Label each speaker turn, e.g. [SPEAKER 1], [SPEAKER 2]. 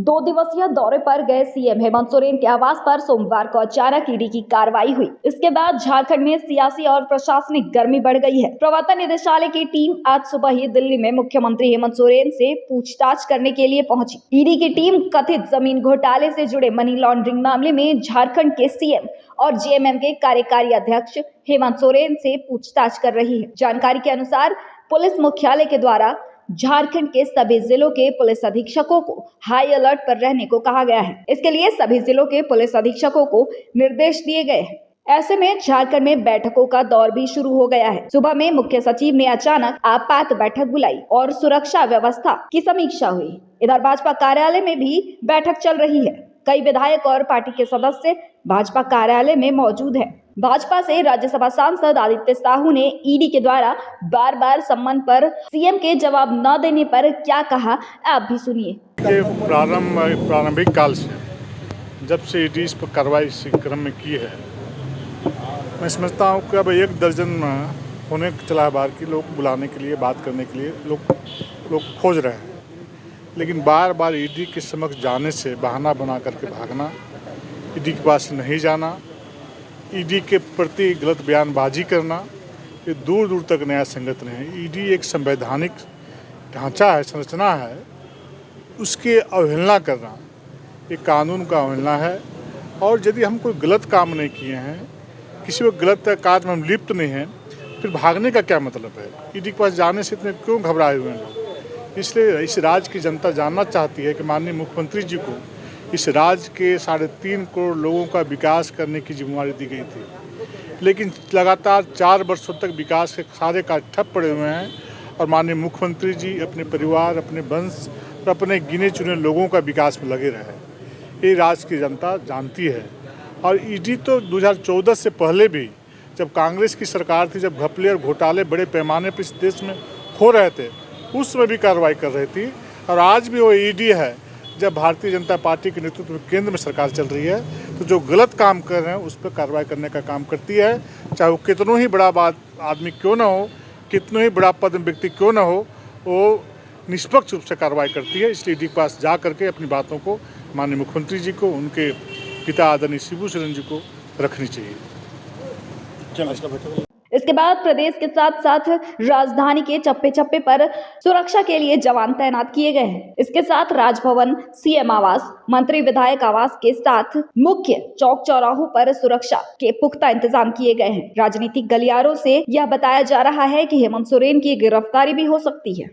[SPEAKER 1] 2 दिवसीय दौरे पर गए सीएम हेमंत सोरेन के आवास पर सोमवार को अचानक ईडी की कार्रवाई हुई। इसके बाद झारखंड में सियासी और प्रशासनिक गर्मी बढ़ गई है। प्रवर्तन निदेशालय की टीम आज सुबह ही दिल्ली में मुख्यमंत्री हेमंत सोरेन से पूछताछ करने के लिए पहुंची। ईडी की टीम कथित जमीन घोटाले से जुड़े मनी लॉन्ड्रिंग मामले में झारखंड के सीएम और जेएमएम के कार्यकारी अध्यक्ष हेमंत सोरेन से पूछताछ कर रही है। जानकारी के अनुसार पुलिस मुख्यालय के द्वारा झारखंड के सभी जिलों के पुलिस अधीक्षकों को हाई अलर्ट पर रहने को कहा गया है। इसके लिए सभी जिलों के पुलिस अधीक्षकों को निर्देश दिए गए हैं। ऐसे में झारखंड में बैठकों का दौर भी शुरू हो गया है। सुबह में मुख्य सचिव ने अचानक आपात बैठक बुलाई और सुरक्षा व्यवस्था की समीक्षा हुई। इधर भाजपा कार्यालय में भी बैठक चल रही है। कई विधायक और पार्टी के सदस्य भाजपा कार्यालय में मौजूद हैं। भाजपा से राज्यसभा सांसद आदित्य साहू ने ईडी के द्वारा बार बार सम्मन पर सीएम के जवाब न देने पर क्या कहा, आप भी सुनिए।
[SPEAKER 2] प्रारंभिक काल से जब से ईडी इस पर कार्रवाई इस क्रम में की है, मैं समझता हूँ कि अब 1 दर्जन होने चला है बार की लोग बुलाने के लिए, बात करने के लिए लोग खोज रहे हैं। लेकिन बार बार ईडी के समक्ष जाने से बहाना बना करके भागना, ईडी के पास नहीं जाना, ईडी के प्रति गलत बयानबाजी करना, ये दूर दूर तक न्याय संगत नहीं है। ईडी एक संवैधानिक ढांचा है, संरचना है, उसकी अवहेलना करना ये कानून का अवहेलना है। और यदि हम कोई गलत काम नहीं किए हैं, किसी भी गलत कार्य में हम लिप्त नहीं हैं, फिर भागने का क्या मतलब है? ईडी के पास जाने से इतने क्यों घबराए हुए हैं लोग? इसलिए इस राज्य की जनता जानना चाहती है कि माननीय मुख्यमंत्री जी को इस राज्य के 3.5 करोड़ लोगों का विकास करने की जिम्मेदारी दी गई थी, लेकिन लगातार 4 वर्षों तक विकास के सारे कार्य ठप पड़े हुए हैं। और माननीय मुख्यमंत्री जी अपने परिवार, अपने वंश और अपने गिने चुने लोगों का विकास में लगे रहे, ये राज्य की जनता जानती है। और ईडी तो 2014 से पहले भी, जब कांग्रेस की सरकार थी, जब घपले और घोटाले बड़े पैमाने पर इस देश में हो रहे थे, उस समय भी कार्रवाई कर रही थी। और आज भी वो ईडी है, जब भारतीय जनता पार्टी के नेतृत्व में केंद्र में सरकार चल रही है, तो जो गलत काम कर रहे हैं उस पर कार्रवाई करने का काम करती है। चाहे वो कितनों ही बड़ा आदमी क्यों ना हो, कितनों ही बड़ा पद व्यक्ति क्यों ना हो, वो निष्पक्ष रूप से कार्रवाई करती है। इसलिए ईडी के पास जा करके अपनी बातों को माननीय मुख्यमंत्री जी को, उनके पिता आदरणीय शिबू सोरेन जी को रखनी चाहिए।
[SPEAKER 1] इसके बाद प्रदेश के साथ साथ राजधानी के चप्पे चप्पे पर सुरक्षा के लिए जवान तैनात किए गए हैं। इसके साथ राजभवन, सीएम आवास, मंत्री विधायक आवास के साथ मुख्य चौक चौराहों पर सुरक्षा के पुख्ता इंतजाम किए गए हैं। राजनीतिक गलियारों से यह बताया जा रहा है कि हेमंत सोरेन की गिरफ्तारी भी हो सकती है।